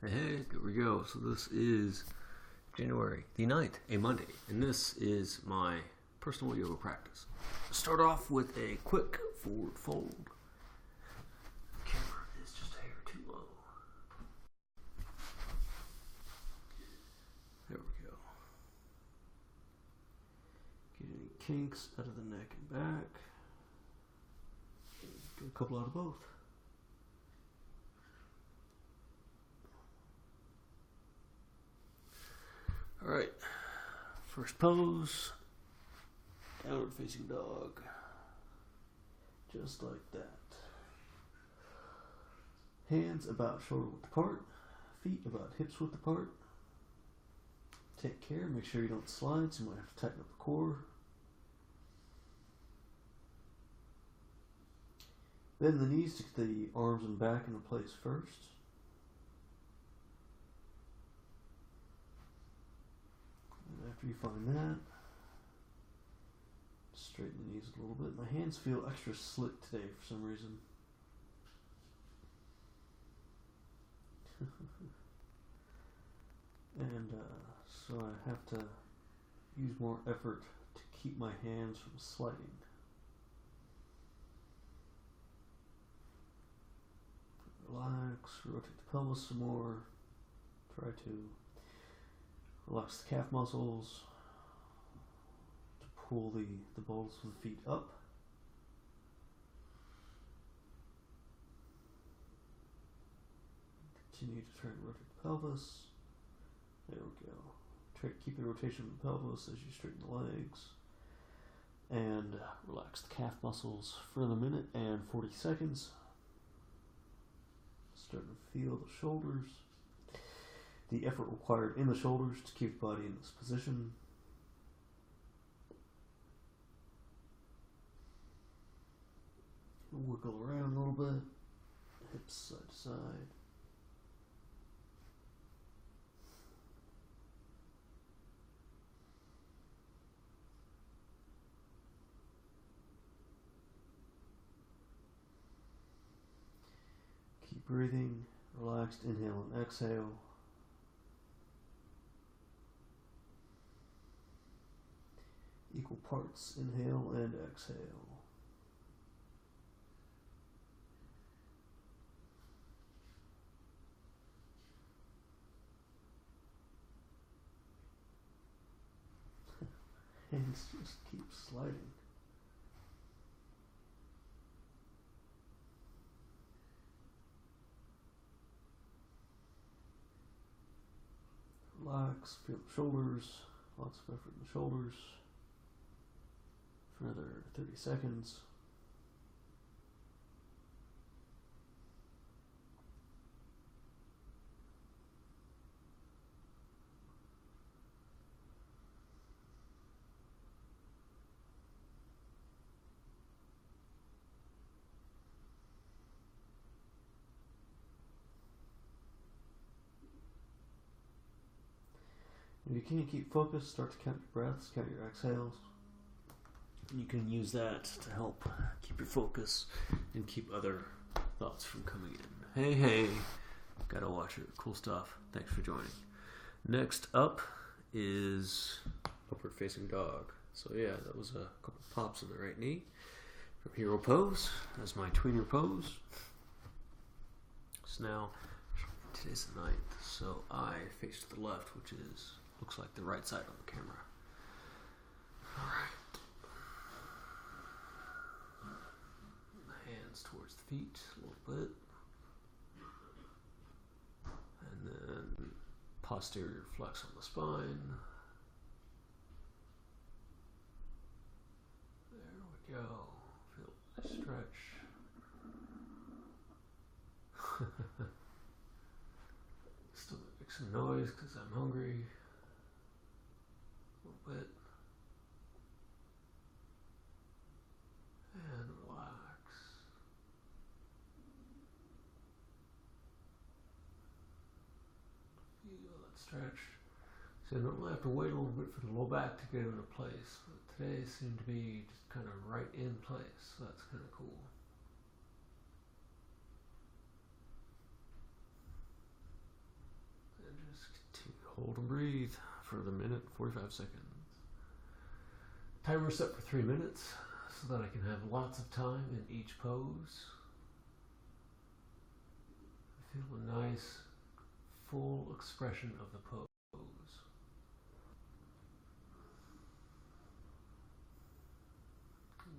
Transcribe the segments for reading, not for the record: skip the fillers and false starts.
Hey, there we go. So this is January the 9th, a Monday, and this is my personal yoga practice. Start off with a quick forward fold. The camera is just a hair too low. There we go. Get any kinks out of the neck and back. Get a couple out of both. Alright, first pose, downward facing dog, just like that. Hands about shoulder width apart, feet about hips width apart. Take care, make sure you don't slide, so you might have to tighten up the core. Bend the knees to get the arms and back into place first. After you find that, straighten the knees a little bit. My hands feel extra slick today for some reason. And so I have to use more effort to keep my hands from sliding. Relax, rotate the pelvis some more. Try to relax the calf muscles to pull the balls of the feet up. Continue to try and rotate the pelvis. There we go. Try to keep the rotation of the pelvis as you straighten the legs. And relax the calf muscles for another minute and 40 seconds. Starting to feel the shoulders. The effort required in the shoulders to keep the body in this position. Wiggle around a little bit, hips side to side. Keep breathing, relaxed, inhale and exhale. Equal parts, inhale and exhale. Hands just keep sliding. Relax, feel the shoulders, lots of effort in the shoulders. For another 30 seconds. If you can't keep focused, start to count your breaths, count your exhales. You can use that to help keep your focus and keep other thoughts from coming in. Hey, gotta watch it. Cool stuff. Thanks for joining. Next up is upward facing dog. So yeah, that was a couple pops in the right knee. From hero pose, that's my tweener pose. So now, today's the 9th, so I face to the left, which looks like the right side on the camera. Alright. Towards the feet a little bit, and then posterior flex on the spine. There we go. Feel the stretch. Still make some noise because I'm hungry. A little bit. And relax. Stretch. So I normally have to wait a little bit for the low back to get into place, but today seemed to be just kind of right in place, so that's kind of cool. Hold and breathe for the minute, 45 seconds. Timer set for 3 minutes so that I can have lots of time in each pose. Feel a nice, full expression of the pose.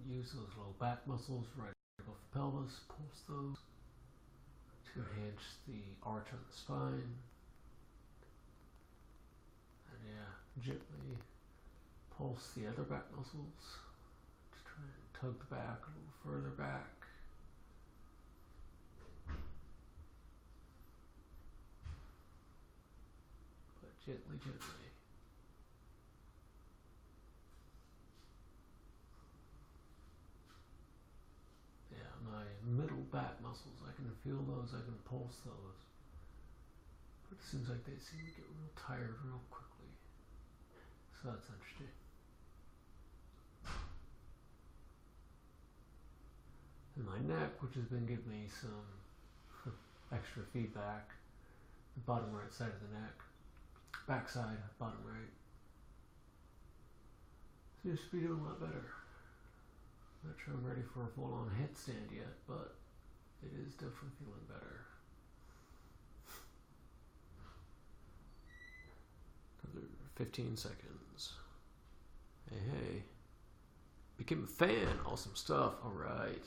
Use those little back muscles right above the pelvis, pulse those to enhance the arch on the spine. And yeah, gently pulse the other back muscles to try and tug the back a little further back. But gently, gently. Middle back muscles, I can feel those, I can pulse those. But it seems like they seem to get real tired real quickly. So that's interesting. And my neck, which has been giving me some extra feedback, the bottom right side of the neck, back side, bottom right, seems to be doing a lot better. Not sure I'm ready for a full-on headstand yet, but it is definitely feeling better. Another 15 seconds. Hey, hey. Became a fan. Awesome stuff. All right.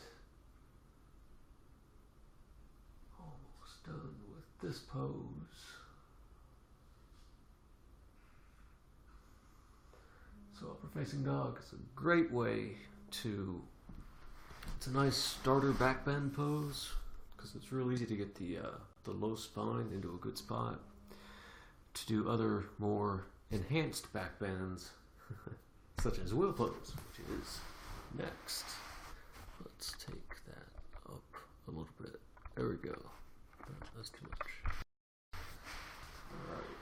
Almost done with this pose. So upward facing dog is a great way to, it's a nice starter back bend pose because it's real easy to get the low spine into a good spot. To do other more enhanced back bends such as wheel pose, which is next. Let's take that up a little bit. There we go. That's too much. Alright,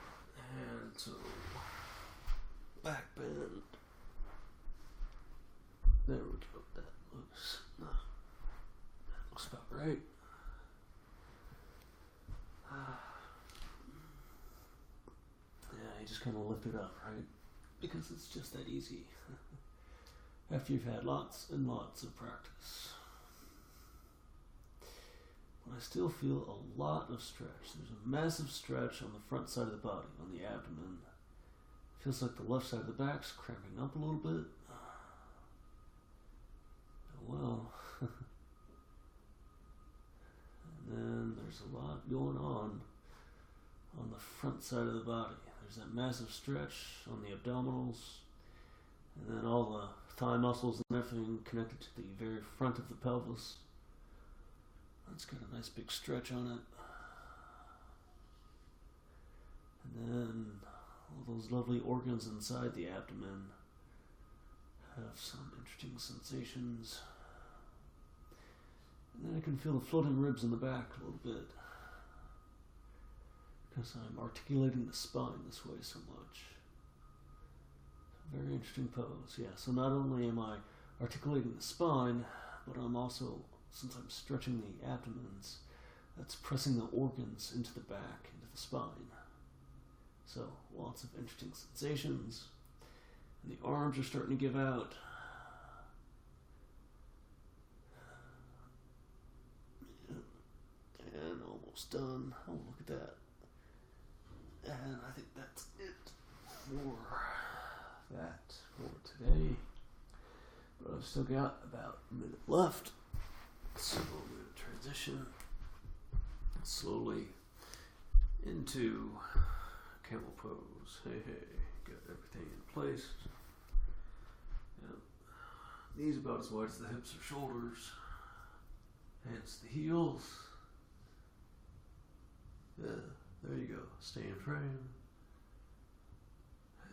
and so back bend. There we go. That looks about right. Yeah, you just kind of lift it up, right? Because it's just that easy. After you've had lots and lots of practice. But I still feel a lot of stretch. There's a massive stretch on the front side of the body, on the abdomen. Feels like the left side of the back's cramping up a little bit. Well, and then there's a lot going on the front side of the body. There's that massive stretch on the abdominals, and then all the thigh muscles and everything connected to the very front of the pelvis. That's got a nice big stretch on it. And then all those lovely organs inside the abdomen have some interesting sensations. And then I can feel the floating ribs in the back a little bit because I'm articulating the spine this way so much. Very interesting pose. Yeah, so not only am I articulating the spine, but I'm also, since I'm stretching the abdomens, that's pressing the organs into the back, into the spine. So lots of interesting sensations. And the arms are starting to give out. And almost done. Oh, look at that. And I think that's it for that for today. But I've still got about a minute left. So I'm going to transition slowly into camel pose. Hey, hey. Got everything in place. Yep. Knees about as wide as the hips or shoulders. Hands to the heels. Yeah, there you go. Stay in frame.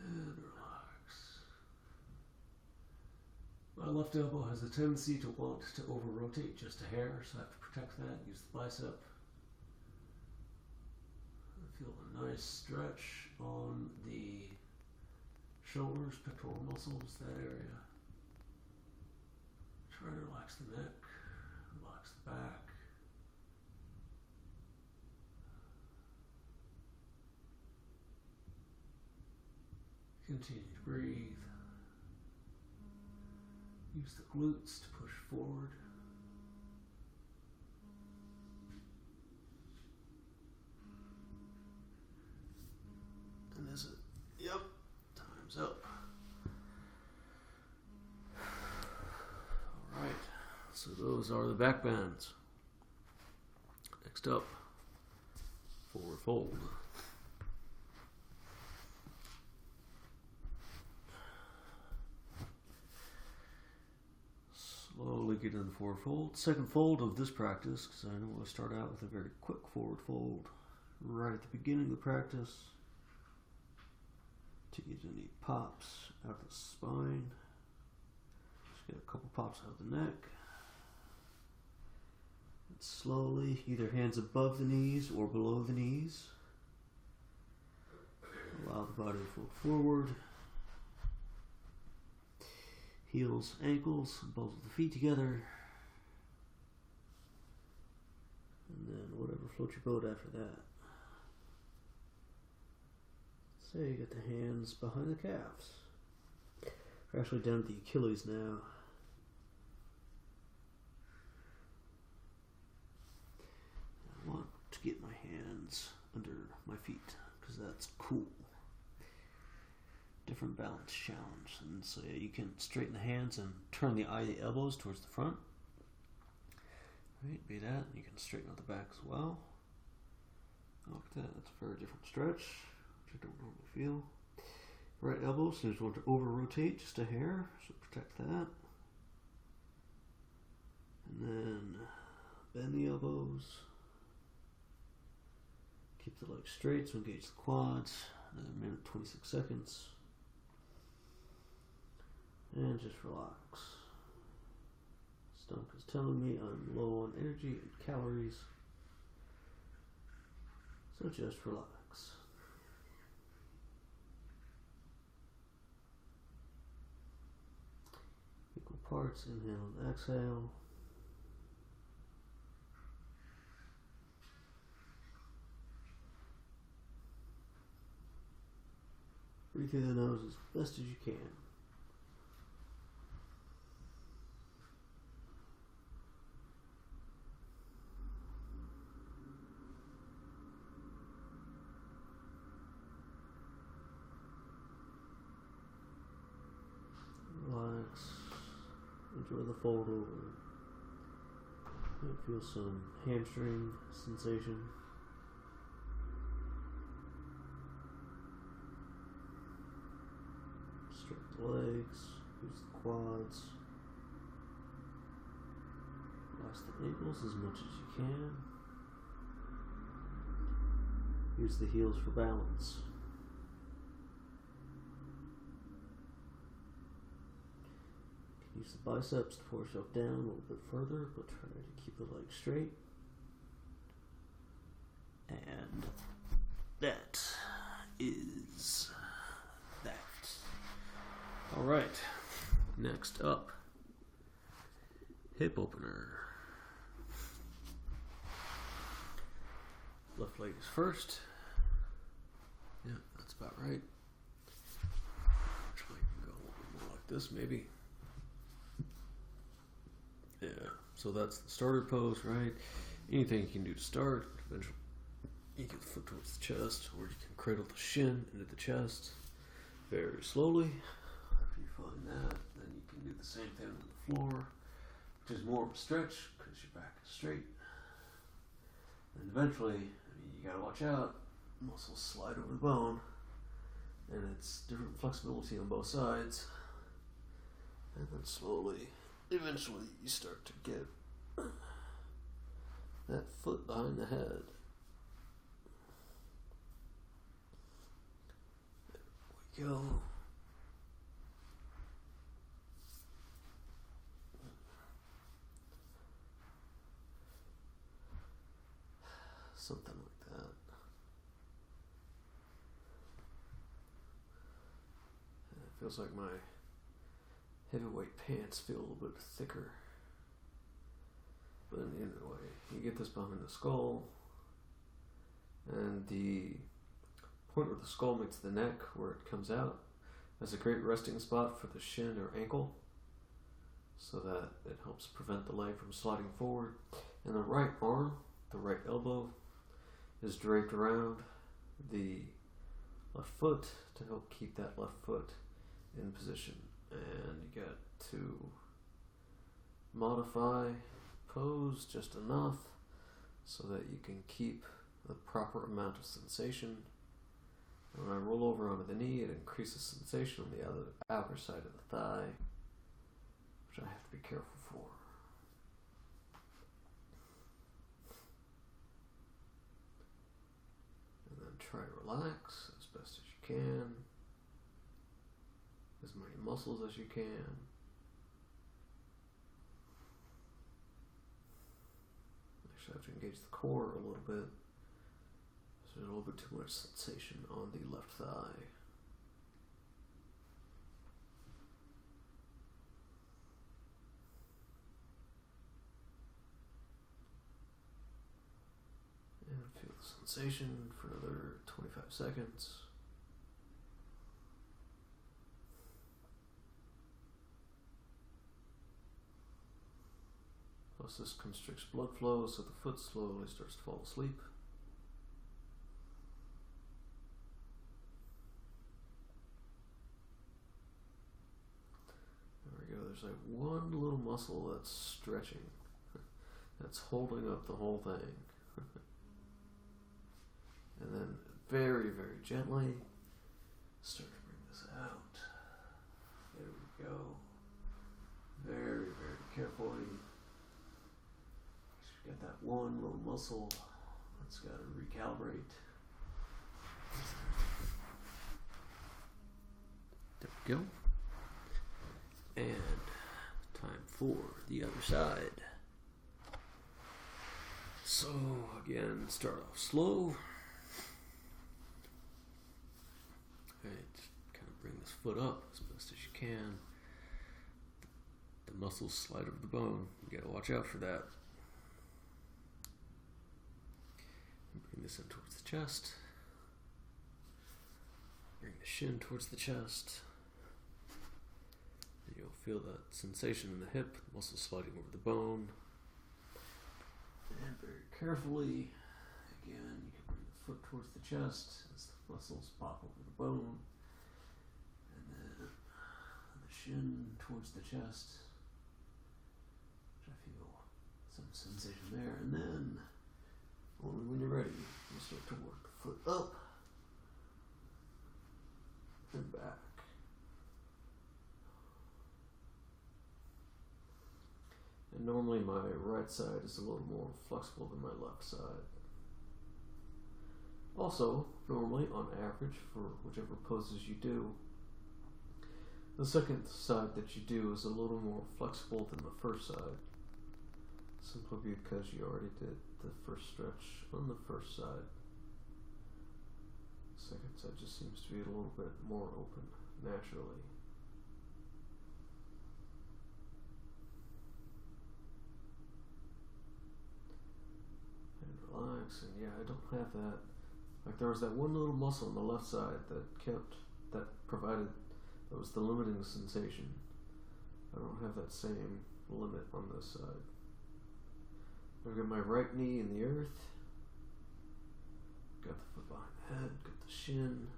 And relax. My left elbow has a tendency to want to over-rotate just a hair, so I have to protect that. Use the bicep. I feel a nice stretch on the shoulders, pectoral muscles, that area. Try to relax the neck, relax the back. Continue to breathe. Use the glutes to push forward. And is it? Yep. Time's up. Alright. So those are the back bends. Next up, forward fold. Slowly get in the forward fold. Second fold of this practice, because I know we'll start out with a very quick forward fold right at the beginning of the practice to get any pops out of the spine. Just get a couple pops out of the neck. And slowly, either hands above the knees or below the knees. Allow the body to fold forward. Heels, ankles, balls of the feet together. And then whatever floats your boat after that. So you get the hands behind the calves. We're actually down at the Achilles now. I want to get my hands under my feet because that's cool. Different balance challenge. And so yeah, you can straighten the hands and turn the eye of the elbows towards the front. Right, be that. You can straighten out the back as well. Look at that. That's a very different stretch, which I don't normally feel. Right elbow, so you just want to over rotate just a hair, so protect that. And then bend the elbows. Keep the legs straight, so engage the quads. Another minute, 26 seconds. And just relax. Stomach is telling me I'm low on energy and calories. So just relax. Equal parts, inhale and exhale. Breathe through the nose as best as you can. Relax. Enjoy the fold over. You feel some hamstring sensation. Stretch the legs, use the quads. Relax the ankles as much as you can. Use the heels for balance. Use the biceps to pull yourself down a little bit further, but try to keep the legs straight. And that is that. Alright, next up, hip opener. Left leg is first. Yeah, that's about right. Actually, I can go a little bit more like this, maybe. Yeah, so that's the starter pose, right? Anything you can do to start. Eventually, you get the foot towards the chest, or you can cradle the shin into the chest very slowly. After you find that, then you can do the same thing on the floor, which is more of a stretch because your back is straight. And eventually, you gotta watch out. Muscles slide over the bone, and it's different flexibility on both sides. And then slowly, eventually, you start to get that foot behind the head. There we go. Something like that. And it feels like my heavyweight pants feel a little bit thicker. But in the end of the way, you get this behind the skull, and the point where the skull meets the neck, where it comes out, as a great resting spot for the shin or ankle, so that it helps prevent the leg from sliding forward. And the right arm, the right elbow, is draped around the left foot to help keep that left foot in position. And you got to modify pose just enough so that you can keep the proper amount of sensation. And when I roll over onto the knee, it increases sensation on the other outer side of the thigh, which I have to be careful for. And then try to relax as best as you can, as many muscles as you can. Actually, I have to engage the core a little bit. So there's a little bit too much sensation on the left thigh. And feel the sensation for another 25 seconds. Plus this constricts blood flow, so the foot slowly starts to fall asleep. There's like one little muscle that's stretching, that's holding up the whole thing. And then very, very gently start to bring this out. There we go. Very, very carefully. So you got that one little muscle that's got to recalibrate. There we go. And time for the other side. So again, start off slow. Alright, kind of bring this foot up as best as you can. The muscles slide over the bone. You gotta watch out for that. Bring this in towards the chest. Bring the shin towards the chest. You'll feel that sensation in the hip, the muscle sliding over the bone. And very carefully, again, you can bring the foot towards the chest as the muscles pop over the bone. And then the shin towards the chest, which I feel some sensation there. And then, only when you're ready, you start to work the foot up and back. And normally my right side is a little more flexible than my left side. Also, normally, on average, for whichever poses you do, the second side that you do is a little more flexible than the first side. Simply because you already did the first stretch on the first side. The second side just seems to be a little bit more open naturally. Relax, and yeah, I don't have that. Like there was that one little muscle on the left side that was the limiting sensation. I don't have that same limit on this side. I've got my right knee in the earth. Got the foot behind the head, got the shin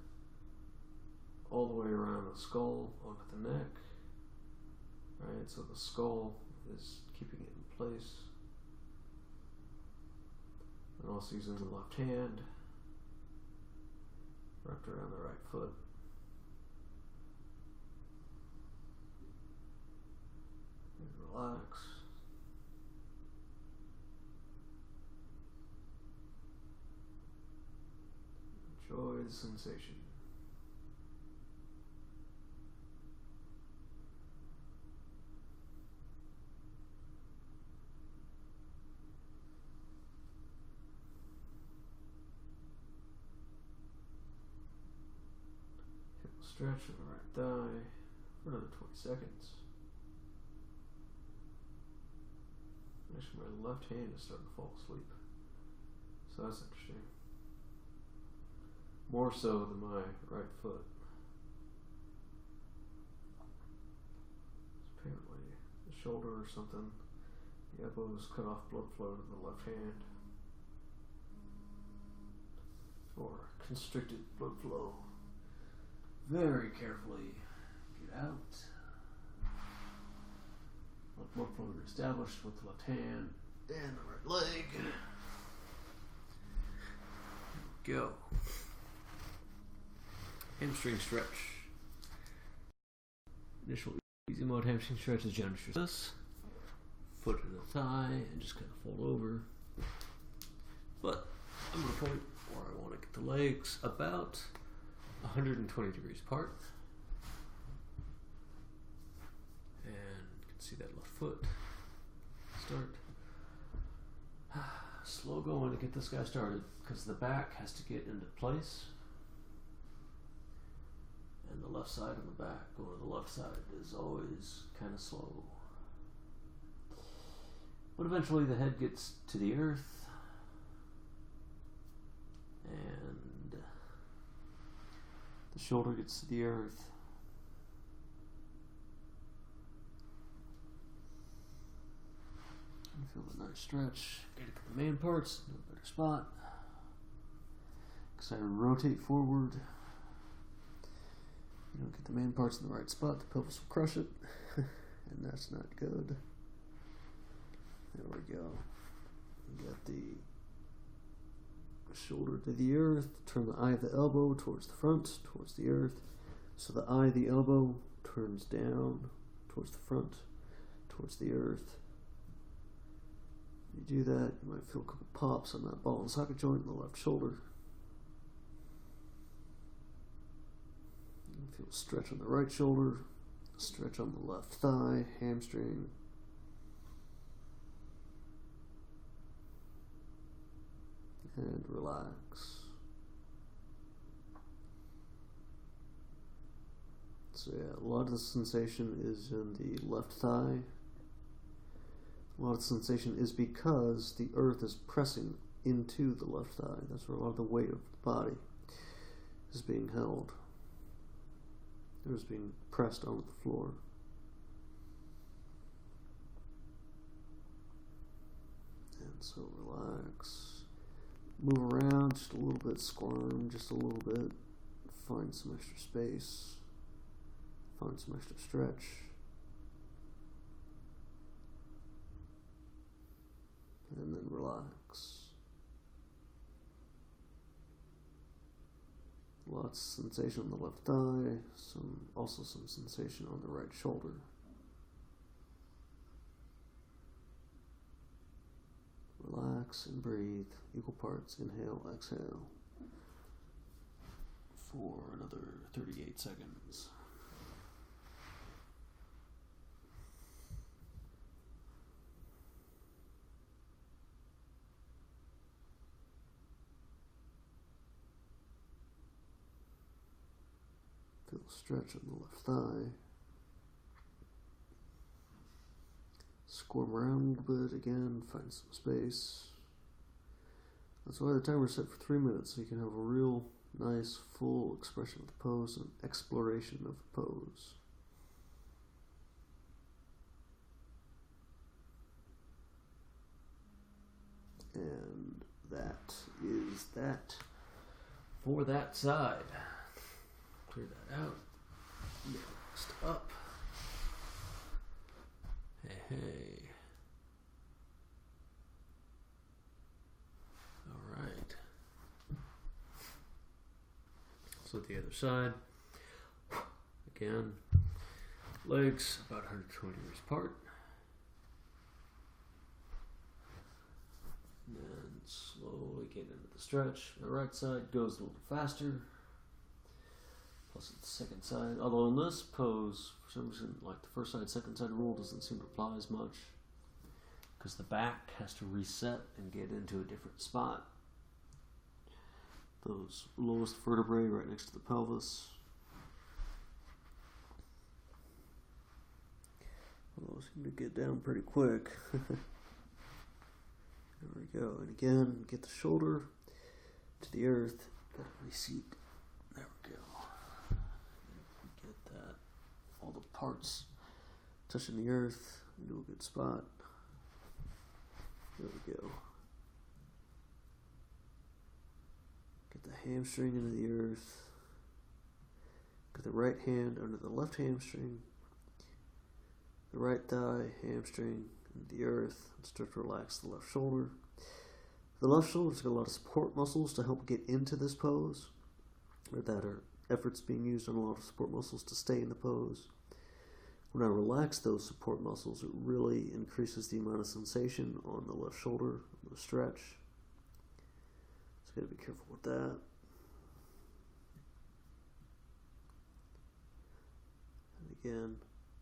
all the way around the skull onto the neck. Right, so the skull is keeping it in place. And also using the left hand wrapped around the right foot. And relax. Enjoy the sensation. Stretch of the right thigh for another 20 seconds. Actually, my left hand is starting to fall asleep. So that's interesting. More so than my right foot. shoulder or something. The elbows cut off blood flow to the left hand. Or constricted blood flow. Very carefully get out. Let blood flow reestablished with the left hand and the right leg. Go. Hamstring stretch. Initial easy mode hamstring stretch is generally this. Foot to the thigh and just kind of fold over. But I'm going to point where I want to get the legs about 120 degrees apart. And you can see that left foot. Start. Slow going to get this guy started because the back has to get into place. And the left side of the back, going to the left side, is always kind of slow. But eventually the head gets to the earth. And the shoulder gets to the earth. And feel a nice stretch. Gotta get the main parts in a better spot. Because I rotate forward. You don't get the main parts in the right spot, the pelvis will crush it. And that's not good. There we go. You got the shoulder to the earth, turn the eye of the elbow towards the front, towards the earth. So the eye of the elbow turns down towards the front, towards the earth. You do that, you might feel a couple pops on that ball and socket joint in the left shoulder. You feel a stretch on the right shoulder, a stretch on the left thigh, hamstring. And relax. So yeah, a lot of the sensation is in the left thigh. A lot of the sensation is because the earth is pressing into the left thigh. That's where a lot of the weight of the body is being held. It is being pressed onto the floor. And so relax. Move around just a little bit, squirm just a little bit, find some extra space, find some extra stretch. And then relax. Lots of sensation on the left thigh, also some sensation on the right shoulder. Relax and breathe. Equal parts. Inhale, exhale. For another 38 seconds. Feel a stretch on the left thigh. Squirm around a little bit again, find some space. That's why the timer's set for 3 minutes, so you can have a real nice full expression of the pose and exploration of the pose. And that is that for that side. Clear that out. Next up. Hey. All right. So the other side. Again, legs about 120 degrees apart. And then slowly get into the stretch. The right side goes a little faster. Plus it's the second side. Although in this pose, for some reason, like the first side, second side rule doesn't seem to apply as much. Because the back has to reset and get into a different spot. Those lowest vertebrae right next to the pelvis. Those seem to get down pretty quick. There we go. And again, get the shoulder to the earth. Gotta reseat. There we go. Get that. All the parts touching the earth. into a good spot. There we go. Get the hamstring into the earth. Get the right hand under the left hamstring. The right thigh, hamstring, into the earth. And start to relax the left shoulder. The left shoulder's got a lot of support muscles to help get into this pose. Or that are efforts being used on a lot of support muscles to stay in the pose. When I relax those support muscles, it really increases the amount of sensation on the left shoulder, the stretch. So gotta be careful with that. And again,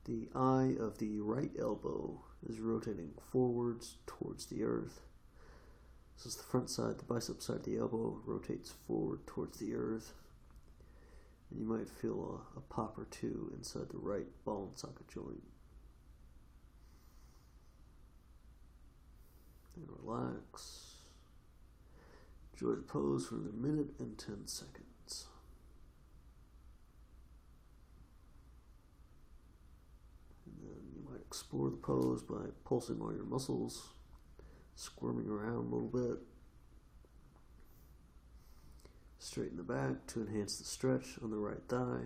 the eye of the right elbow is rotating forwards towards the earth. This is the front side, the bicep side of the elbow rotates forward towards the earth. And you might feel a pop or two inside the right ball and socket joint. And relax. Enjoy the pose for another minute and 10 seconds. And then you might explore the pose by pulsing all your muscles, squirming around a little bit. Straighten the back to enhance the stretch on the right thigh.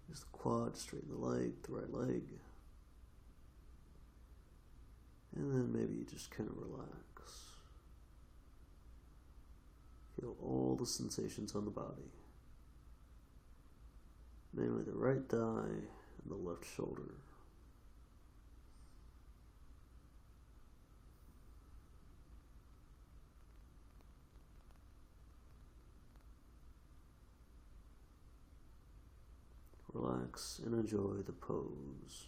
Use the quad to straighten the leg, the right leg. And then maybe you just kind of relax. Feel all the sensations on the body. Mainly the right thigh and the left shoulder. Relax and enjoy the pose.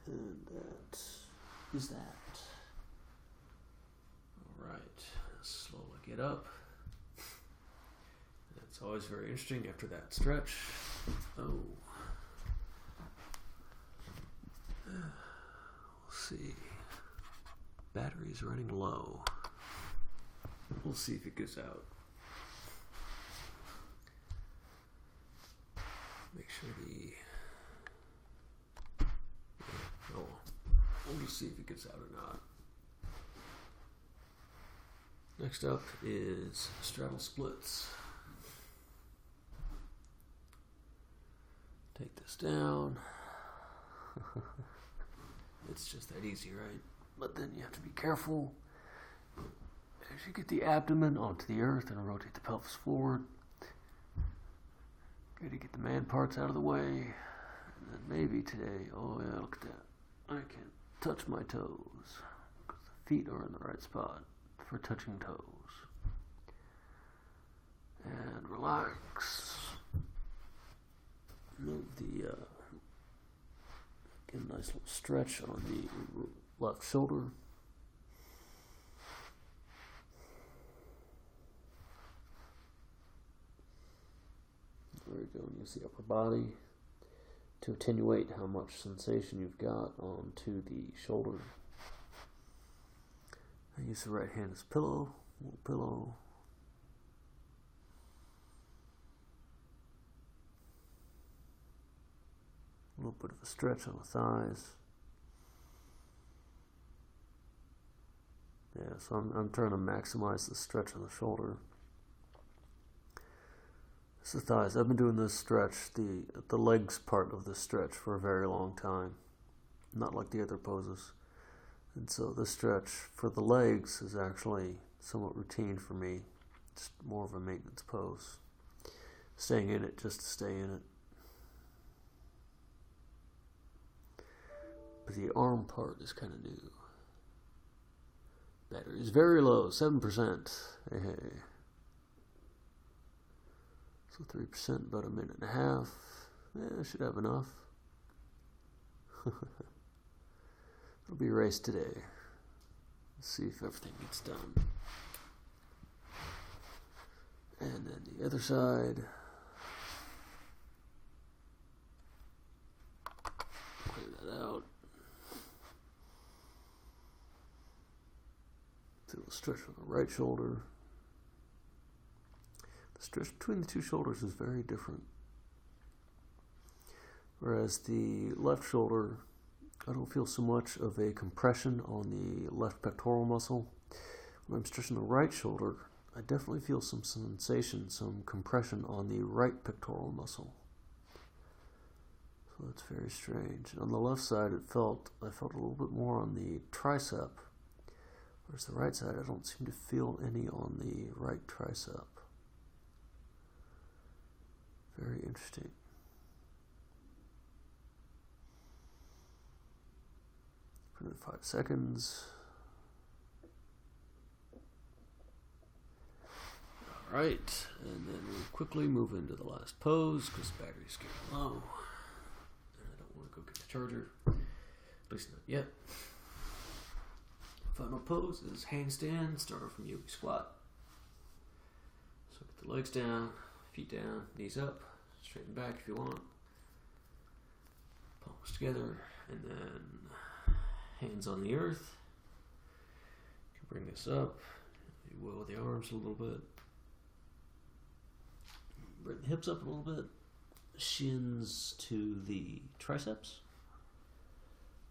And that is that. Alright, slowly get up. It's always very interesting after that stretch. Oh. We'll see. Battery's running low. We'll see if it goes out. Make sure we'll just see if it gets out or not. Next up is straddle splits. Take this down. It's just that easy, right? But then you have to be careful as you get the abdomen onto the earth and rotate the pelvis forward. Gotta get the man parts out of the way. And then maybe today, oh yeah, look at that. I can't touch my toes because the feet are in the right spot for touching toes. And relax. Move the get a nice little stretch on the left shoulder. There we go, and use the upper body to attenuate how much sensation you've got onto the shoulder. I use the right hand as pillow, little pillow. A little bit of a stretch on the thighs. Yeah, so I'm trying to maximize the stretch on the shoulder. This is the thighs. I've been doing this stretch, the legs part of this stretch for a very long time. Not like the other poses. And so this stretch for the legs is actually somewhat routine for me. It's more of a maintenance pose. Staying in it just to stay in it. But the arm part is kind of new. Battery is very low, 7%. Hey, hey. So 3%, about a minute and a half. Yeah, I should have enough. It'll be a race today. Let's see if everything gets done. And then the other side. Feel the stretch on the right shoulder. The stretch between the two shoulders is very different. Whereas the left shoulder, I don't feel so much of a compression on the left pectoral muscle. When I'm stretching the right shoulder, I definitely feel some sensation, some compression on the right pectoral muscle. So that's very strange. On the left side, I felt a little bit more on the tricep, whereas the right side, I don't seem to feel any on the right tricep. Very interesting. For another 5 seconds. Alright, and then we'll quickly move into the last pose because the battery's getting low. And I don't want to go get the charger. At least not yet. Final pose is handstand, starting from yogi squat. So get the legs down, feet down, knees up, straighten back if you want. Palms together, and then hands on the earth. You can bring this up. You wiggle the arms a little bit. Bring the hips up a little bit. Shins to the triceps.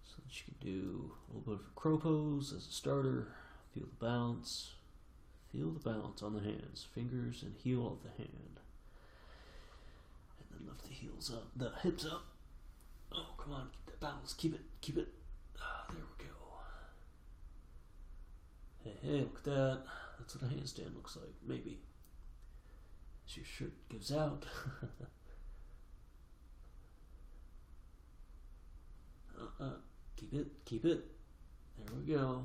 So that you can do a little bit of a crow pose as a starter. Feel the balance. Feel the balance on the hands. Fingers and heel of the hand. And then lift the heels up. The hips up. Oh, come on. Keep that balance. Keep it. Keep it. Ah, there we go. Hey, look at that. That's what a handstand looks like. Maybe. As your shirt gives out. Keep it, keep it. There we go.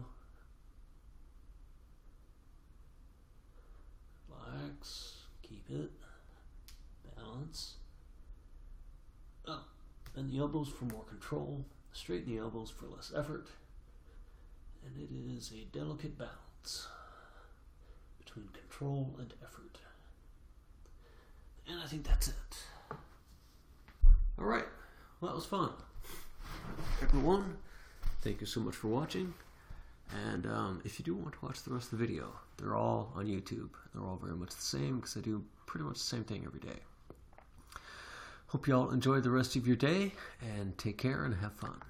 Relax, keep it. Balance. Up. Bend the elbows for more control. Straighten the elbows for less effort. And it is a delicate balance between control and effort. And I think that's it. Alright, well, that was fun. Everyone, thank you so much for watching. And if you do want to watch the rest of the video, they're all on YouTube. They're all very much the same because I do pretty much the same thing every day. Hope you all enjoy the rest of your day and take care and have fun.